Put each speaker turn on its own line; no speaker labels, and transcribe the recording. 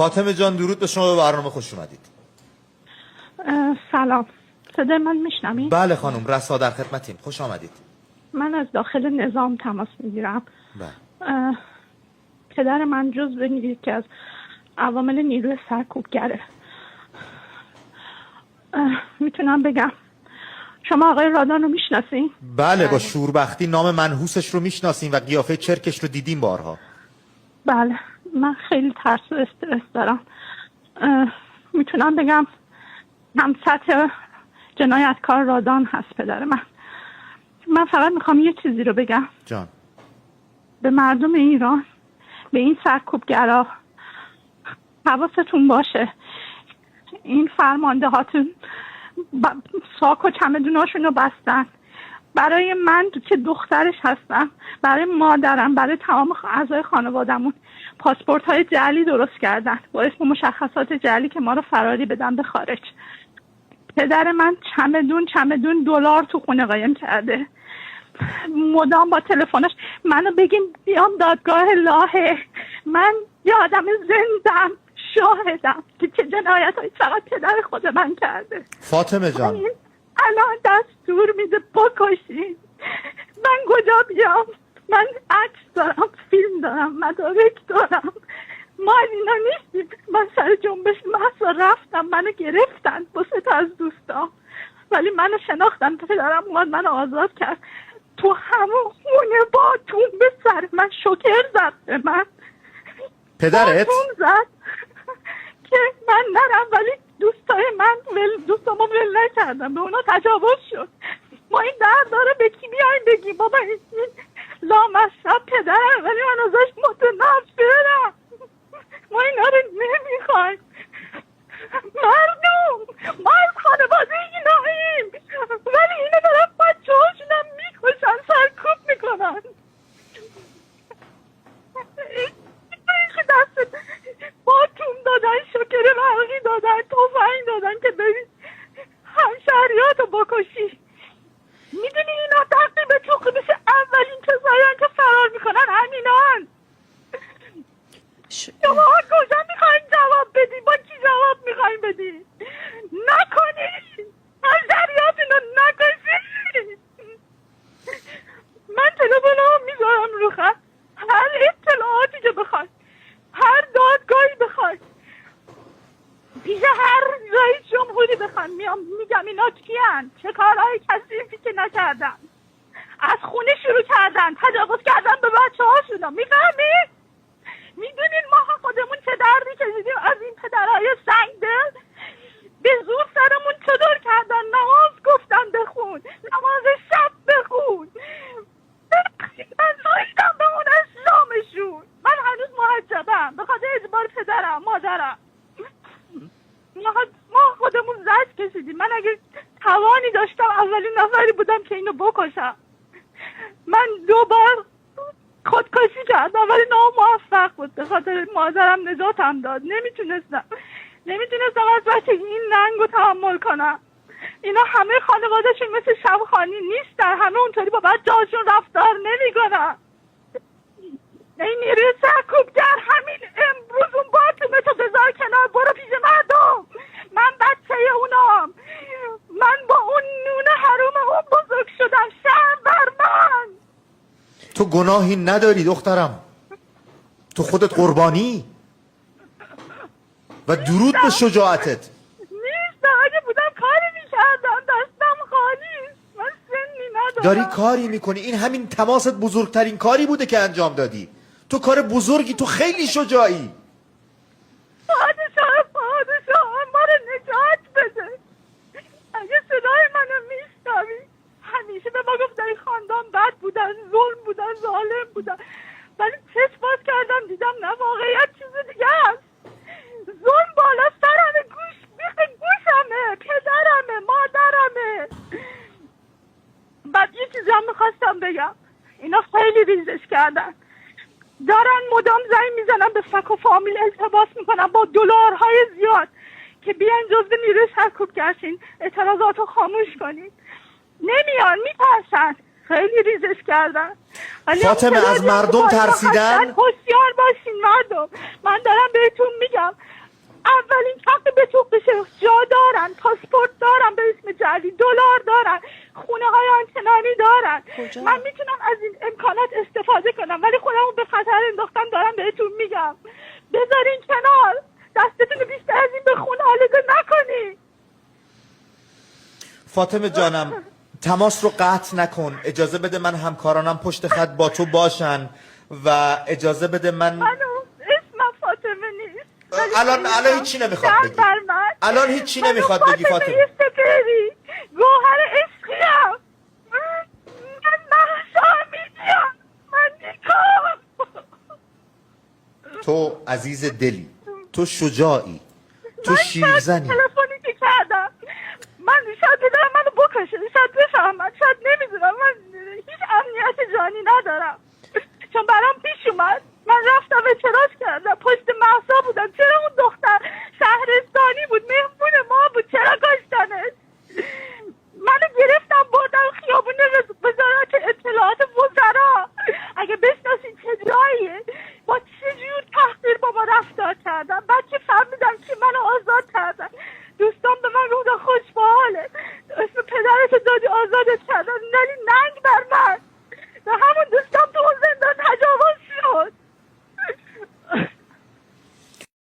فاطمه جان درود به شما، به برنامه خوش اومدید.
سلام، صدای من میشنوید؟
بله خانم، رسا در خدمتیم، خوش آمدید.
من از داخل نظام تماس میگیرم.
بله.
پدر من جزو یکی از عوامل نیروی سرکوبگره. میتونم بگم شما آقای رادان رو میشناسین؟
بله، با شوربختی نام منحوسش رو میشناسیم و قیافه چرکش رو دیدیم بارها.
بله، من خیلی ترس و استرس دارم. میتونم بگم هم سطح جنایتکار رادان هست پدر من. من فقط میخوام یه چیزی رو بگم
جان.
به مردم ایران، به این سرکوبگرا حواستون باشه. این فرمانده هاتون ساک و چمدوناشون رو بستن. برای من که دخترش هستم، برای مادرم، برای تمام اعضای خانوادمون پاسپورت های جعلی درست کردن با اسم مشخصات جعلی که ما رو فراری بدن به خارج. پدر من چمدون دلار تو خونه قایم کرده. مدام با تلفنش منو بگیم بیام دادگاه لاهه. من یه آدم زندم، شاهدم که چه جنایت های فقط پدر خود من کرده.
فاطمه جان،
الان دستور میده بکشین. من کجا بیام؟ من عکس دارم، فیلم دارم، مدارک دارم. ما اینا نیستیم. من سر جنبش محض رفتم، منو گرفتن با 3 تا از دوستان، ولی منو شناختن. پدرم اومد منو آزاد کرد. تو همون خونه باتون به سر من شوکر زد به من.
پدرت؟
باتون زد که من نرم، ولی دوستامو ول نکردم، به اونا تجاوز شد. ما این درد داره به کی بیایم بگیم بابا این لامصب پدرم، ولی من ازش متنفرم. ما اینا رو نمیخوایم. ما از خانواده ایناییم، ولی اینو دارن بچه هاشونم میکشن، سرکوب میکنن. این دست باتون دادن، شکر برقی دادن، توفنگ دادن که ببین همشهریاتو بکشی. میدونی اینا تقریبا تو بشه اولین کسایی که فرار میکنن همینان. شما کجا میخواین جواب بدی؟ با کی جواب میخواین بدی؟ نکنید، همشهریاتونو نکشید. من تلفنم میذارم رو خط، هر اطلاعاتی که بخواید، هر دادگاهی بخواید، پیش هر رئیس جمهوری بخواید، میگم اینا کیان، چه کارهای کثیفی که نکردن. از خونه شروع کردن، تجاوز کردن به بچه هاشون. میفهمید؟ میدونین ما خودمون چه دردی کشیدیم از این پدرهای سنگدل؟ به زور سرمون چادر کردن، نماز گفتن بخون، نماز شب بخون. من نایدم به اون اسلامشون. من هنوز محجبم به خاطر اجبار پدرم، مادرم. ما خودمون زجر کشیدیم. من اگه توانی داشتم اولین نفری بودم که اینو بکشم. من 2 بار خودکشی کردم ولی ناموفق بود. به خاطر مادرم نجاتم داد. نمیتونستم از بچه این ننگو تحمل کنم. اینا همه خانوادهشون مثل شبخانی نیستن، همه اونطوری با بچه هاشون رفتار نمیکنن. این نیروی سرکوبگر همین امروز اون باتومه تو بذار کنار، برو پیش مردم. من بچه اونام، من با اون نون حروم اون بزرگ شدم. شرم بر من.
تو گناهی نداری دخترم، تو خودت قربانی و درود به شجاعتت.
نیست، اگه بودم کاری میکردم، دستم خالی. من سنی ندارم.
داری کاری میکنی، این همین تماست بزرگترین کاری بوده که انجام دادی. تو کار بزرگی، تو خیلی شجاعی.
پادشاه ما رو نجات بده. اگه صدای منو میشنوی، همیشه به ما گفتن این خاندان بد بودن، ظلم بودن، ظالم بودن، ولی چشم باز کردم دیدم نه، واقعیت چیز دیگه است. ظلم بالا سرمه، گوشمه، پدرمه، مادرمه. بعد یه چیزی هم میخواستم بگم. اینا خیلی ریزش کردن، دارن مدام زنگ میزنن به فک و فامیل، التباس میکنن با دلارهای زیاد که بیاین جزو نیروی سرکوبگرشین، اعتراضاتو خاموش کنین. نمیان، میترسن. خیلی ریزش کردن. ولی
فاطمه،
اون
از
تعدادی
مردم
که بالا
ترسیدن؟
هستن، هوشیار باشین مردم. من دارم بهتون میگم اولین حق به تو بشه. جا دارن، پاسپورت دارن به اسم جعلی، دلار دارن، خونه های آنچنانی دارن. من میتونم از این امکانات استفاده کنم ولی خودمو به خطر انداختم. دارم بهتون میگم بذارین کنار، دستتون بیشتر از این به خون آلوده نکنی.
فاطمه جانم، تماس رو قطع نکن، اجازه بده من همکارانم پشت خط با تو باشن و اجازه بده
منو اسمم فاطمه نیست.
الان هیچی نمیخواد بگی. الان هیچی نمیخواد بگی فاطمه.
منو فاطمه گوهر عشقیم. من محشامیم. من نیکام.
تو عزیز دلی، تو شجاعی، تو شیرزنی.
تلفنی که کردم من شاید بدارم منو بکشه، شاید بفهمد، شاید نمیدونم. من هیچ امنیت جانی ندارم چون برام پیش اومد. من رفتم اعتراض کردم، پشت مهسا بودم. چرا اون دختر شهرستانی بود، مهمون ما بود، چرا کشتنش؟ منو گرفتم بردم خیابون وزارت اطلاعات وزرا. اگه بشناسین چه جاییه، با چه جور تحقیر با ما رفتار کردن. بعد که فهمیدم که منو آزاد کردن، دوستان به من گفتن خوش به حاله، اسم پدرت دادی آزادت کردن. ولی